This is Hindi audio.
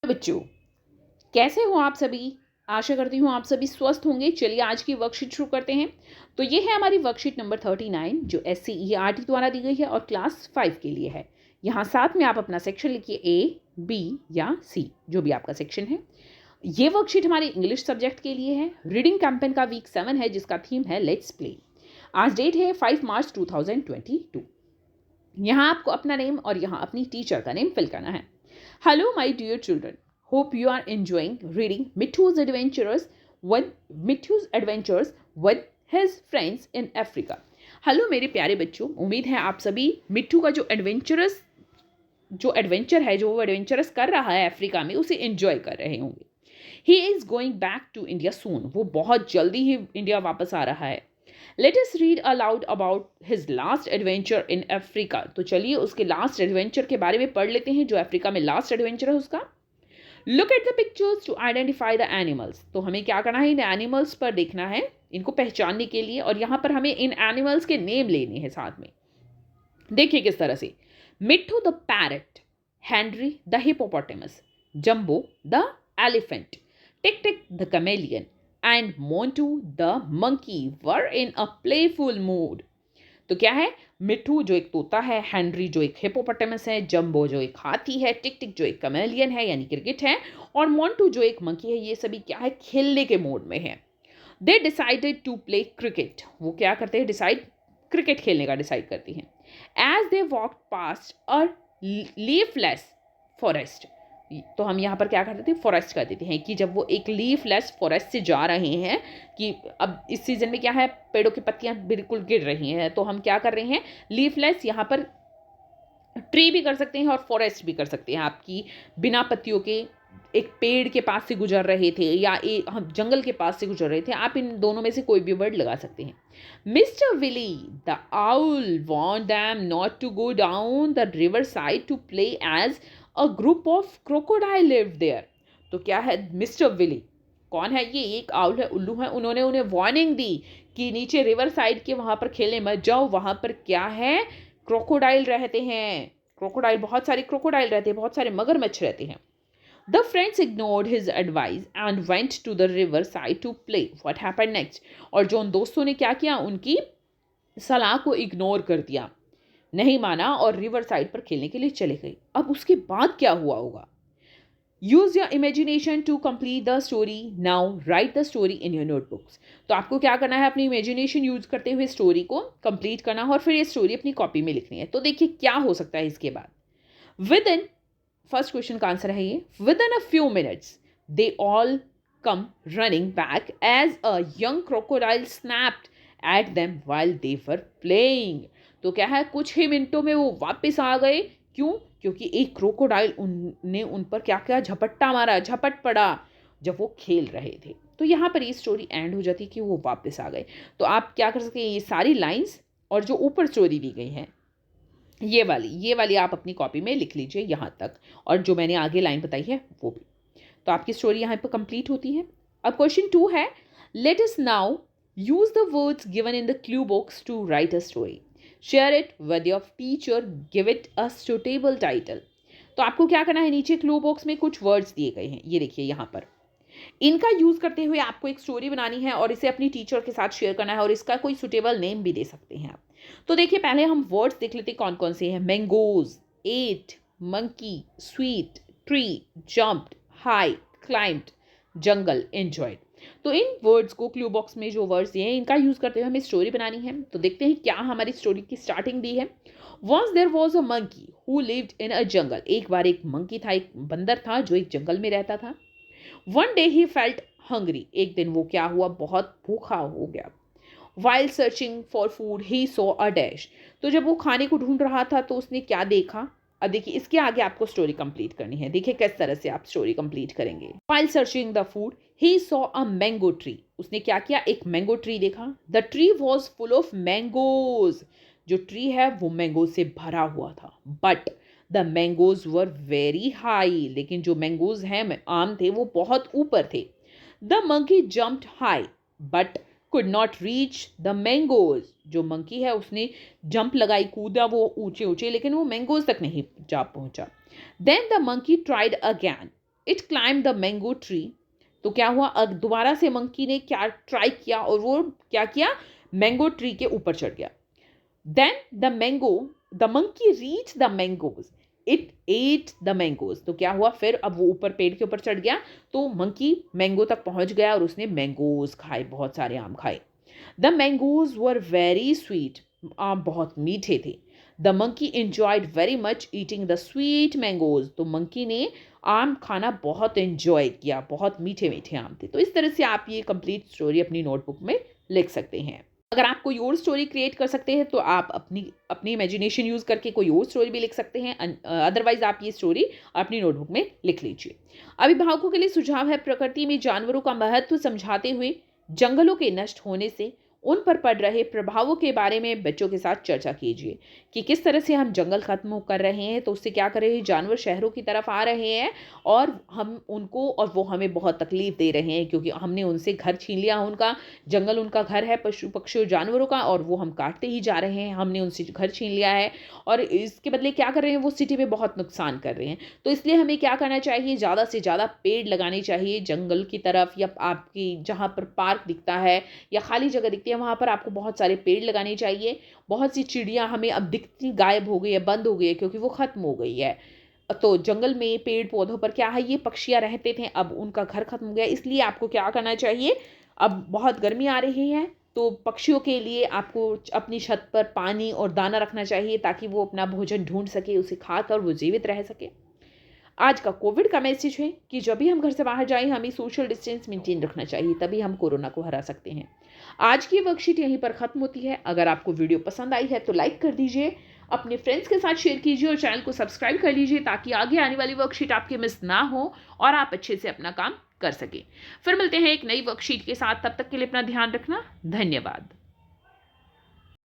बच्चों, कैसे हो आप सभी? आशा करती हूँ आप सभी स्वस्थ होंगे। चलिए आज की वर्कशीट शुरू करते हैं। तो ये है हमारी वर्कशीट नंबर 39 जो SCERT द्वारा दी गई है और क्लास 5 के लिए है। यहाँ साथ में आप अपना सेक्शन लिखिए A, B या C, जो भी आपका सेक्शन है। ये वर्कशीट हमारे इंग्लिश सब्जेक्ट के लिए है। रीडिंग कैंपेन का वीक 7 है जिसका थीम है लेट्स प्ले। आज डेट है 5 मार्च 2022। यहाँ आपको अपना नेम और यहाँ अपनी टीचर का नेम फिल करना है। Hello my dear children, hope you are enjoying reading Mithu's adventures with his friends in Africa। हेलो मेरे प्यारे बच्चों, उम्मीद है आप सभी मिट्ठू का जो एडवेंचर है, जो वो एडवेंचरस कर रहा है अफ्रीका में, उसे एंजॉय कर रहे होंगे। He is going back to India soon, वो बहुत जल्दी ही इंडिया वापस आ रहा है। Let us read aloud about his last adventure in Africa. तो चलिए उसके लास्ट एडवेंचर के बारे में पढ़ लेते हैं, जो अफ्रीका में लास्ट एडवेंचर है उसका। Look at the pictures to identify the animals. तो हमें क्या करना है, इन एनिमल्स पर देखना है, इनको पहचानने के लिए, और यहाँ पर हमें इन एनिमल्स के नेम लेने हैं साथ में। देखिए किस तरह से, मिट्ठू the parrot, Henry the hippopotamus, jumbo the elephant, tick tick the chameleon and Montu the monkey were in a playful mood. तो क्या है, मिट्ठू जो एक तोता है, हेनरी जो एक हिपोपोटामस है, जंबो जो एक हाथी है, टिक टिक जो एक कैमेलियन है यानी क्रिकेट है, और मोंटू जो एक मंकी है, ये सभी क्या है, खेलने के मोड में है। They decided to play cricket. वो क्या करते हैं, क्रिकेट खेलने का डिसाइड करती हैं। As they walk past a leafless forest. तो हम यहाँ पर क्या करते थे, फॉरेस्ट कर देते हैं, कि जब वो एक लीफलेस फॉरेस्ट से जा रहे हैं, कि अब इस सीजन में क्या है, पेड़ों की पत्तियां बिल्कुल गिर रही हैं, तो हम क्या कर रहे हैं, लीफलेस, यहाँ पर ट्री भी कर सकते हैं और फॉरेस्ट भी कर सकते हैं, आपकी बिना पत्तियों के एक पेड़ के पास से गुजर रहे थे या हम जंगल के पास से गुजर रहे थे, आप इन दोनों में से कोई भी वर्ड लगा सकते हैं। Mister Willy the owl want them not to go down the river side to play as a group of crocodile live there. तो क्या है, मिस्टर विली कौन है, ये एक आउल है, उल्लू है, उन्होंने उन्हें वार्निंग दी कि नीचे रिवर साइड के वहां पर खेलने मत जाओ, वहां पर क्या है, क्रोकोडाइल रहते हैं, क्रोकोडाइल, बहुत सारे क्रोकोडाइल रहते हैं, बहुत सारे मगरमच्छ रहते हैं। The friends ignored his advice and went to the river side to play. What happened next? और जो उन दोस्तों ने क्या किया, उनकी सलाह को इग्नोर कर दिया, नहीं माना और रिवर साइड पर खेलने के लिए चले गए। अब उसके बाद क्या हुआ होगा? Use your imagination to complete the story. Now write the story in your notebooks. तो आपको क्या करना है, अपनी इमेजिनेशन यूज करते हुए स्टोरी को कंप्लीट करना है और फिर ये स्टोरी अपनी कॉपी में लिखनी है। तो देखिए क्या हो सकता है इसके बाद। विद इन, फर्स्ट क्वेश्चन का आंसर है ये, within a few minutes they all come running back as a young crocodile snapped at them while they were playing. तो क्या है, कुछ ही मिनटों में वो वापस आ गए। क्यों? क्योंकि एक क्रोकोडाइल ने उन पर क्या क्या झपट्टा मारा, झपट पड़ा जब वो खेल रहे थे। तो यहाँ पर ये स्टोरी एंड हो जाती कि वो वापस आ गए। तो आप क्या कर सकते हैं, ये सारी लाइंस और जो ऊपर स्टोरी दी गई है, ये वाली आप अपनी कॉपी में लिख लीजिए यहाँ तक, और जो मैंने आगे लाइन बताई है वो भी। तो आपकी स्टोरी यहाँ पर कंप्लीट होती है। अब क्वेश्चन 2 है, let us now use the words given in the clue box to write a story. Share it with your teacher, give it a suitable title. तो आपको क्या करना है, नीचे क्लू बॉक्स में कुछ वर्ड्स दिए गए हैं, ये देखिए यहाँ पर, इनका यूज करते हुए आपको एक स्टोरी बनानी है और इसे अपनी टीचर के साथ शेयर करना है, और इसका कोई सुटेबल नेम भी दे सकते हैं आप। तो देखिए पहले हम वर्ड्स देख लेते हैं कौन कौन से हैं। Mangoes, ate, monkey, sweet, tree, jumped, high, climbed, jungle, enjoyed. तो इन वर्ड्स को, क्लू बॉक्स में जो वर्ड्स दिए हैं, इनका यूज करते हुए हमें स्टोरी बनानी है। तो देखते हैं क्या हमारी स्टोरी की स्टार्टिंग दी है। Once there was a monkey who lived in a jungle. एक बार एक मंकी था, एक बंदर था जो एक जंगल में रहता था। One day he felt hungry. एक दिन वो क्या हुआ, बहुत भूखा हो गया। While searching for food he saw a dash. तो जब वो खाने को ढूंढ रहा था तो उसने क्या देखा। अब देखिए इसके आगे आपको स्टोरी कंप्लीट करनी है, देखिए किस तरह से आप स्टोरी कंप्लीट करेंगे। While searching the food he saw a mango tree. उसने क्या किया, एक मैंगो ट्री देखा। The tree was full of mangoes. जो ट्री है वो मैंगो से भरा हुआ था। But the mangoes were very high. लेकिन जो मैंगोज हैं, आम थे, वो बहुत ऊपर थे। The monkey jumped high but could not reach the mangoes. जो मंकी है उसने जंप लगाई, कूदा वो ऊंचे ऊंचे, लेकिन वो मैंगोज तक नहीं जा पहुंचा। Then the monkey tried again it climb the mango tree. तो क्या हुआ, अब दोबारा से मंकी ने क्या ट्राई किया और वो क्या किया, मैंगो ट्री के ऊपर चढ़ गया। Then the monkey reach the mangoes, it ate the mangoes. तो क्या हुआ फिर, अब वो ऊपर पेड़ के ऊपर चढ़ गया तो मंकी मैंगो तक पहुंच गया और उसने मैंगोज खाए, बहुत सारे आम खाए। The mangoes were very sweet, आम बहुत मीठे थे। The monkey enjoyed very much eating the sweet mangoes. तो मंकी ने आम खाना बहुत एंजॉय किया, बहुत मीठे मीठे आम थे। तो इस तरह से आप ये कंप्लीट स्टोरी अपनी नोटबुक में लिख सकते हैं। अगर आप कोई और स्टोरी क्रिएट कर सकते हैं तो आप अपनी इमेजिनेशन यूज़ करके कोई और स्टोरी भी लिख सकते हैं। अदरवाइज आप ये स्टोरी अपनी नोटबुक में लिख लीजिए। अभिभावकों के लिए सुझाव है, प्रकृति में जानवरों का महत्व समझाते हुए जंगलों के नष्ट होने से उन पर पड़ रहे प्रभावों के बारे में बच्चों के साथ चर्चा कीजिए कि किस तरह से हम जंगल खत्म कर रहे हैं, तो उससे क्या कर रहे हैं, जानवर शहरों की तरफ आ रहे हैं और हम उनको, और वो हमें बहुत तकलीफ दे रहे हैं क्योंकि हमने उनसे घर छीन लिया, उनका जंगल उनका घर है पशु पक्षियों जानवरों का, और वो हम काटते ही जा रहे हैं, हमने उनसे घर छीन लिया है और इसके बदले क्या कर रहे हैं, वो सिटी में बहुत नुकसान कर रहे हैं। तो इसलिए हमें क्या करना चाहिए, ज़्यादा से ज़्यादा पेड़ लगाने चाहिए जंगल की तरफ, या आपकी जहाँ पर पार्क दिखता है या खाली जगह दिखती है वहाँ पर आपको बहुत सारे पेड़ लगाने चाहिए। बहुत सी चिड़ियाँ हमें अब दिखती गायब हो गई है, बंद हो गई है क्योंकि वो ख़त्म हो गई है। तो जंगल में पेड़ पौधों पर क्या है, ये पक्षियाँ रहते थे, अब उनका घर ख़त्म हो गया। इसलिए आपको क्या करना चाहिए, अब बहुत गर्मी आ रही है तो पक्षियों के लिए आपको अपनी छत पर पानी और दाना रखना चाहिए ताकि वो अपना भोजन ढूंढ सके, उसे खाकर वो जीवित रह सके। आज का कोविड का मैसेज है कि जब भी हम घर से बाहर जाएं हमें सोशल डिस्टेंस मेंटेन रखना चाहिए, तभी हम कोरोना को हरा सकते हैं। आज की वर्कशीट यहीं पर ख़त्म होती है। अगर आपको वीडियो पसंद आई है तो लाइक कर दीजिए, अपने फ्रेंड्स के साथ शेयर कीजिए और चैनल को सब्सक्राइब कर लीजिए ताकि आगे आने वाली वर्कशीट आपके मिस ना हो और आप अच्छे से अपना काम कर सकें। फिर मिलते हैं एक नई वर्कशीट के साथ, तब तक के लिए अपना ध्यान रखना। धन्यवाद।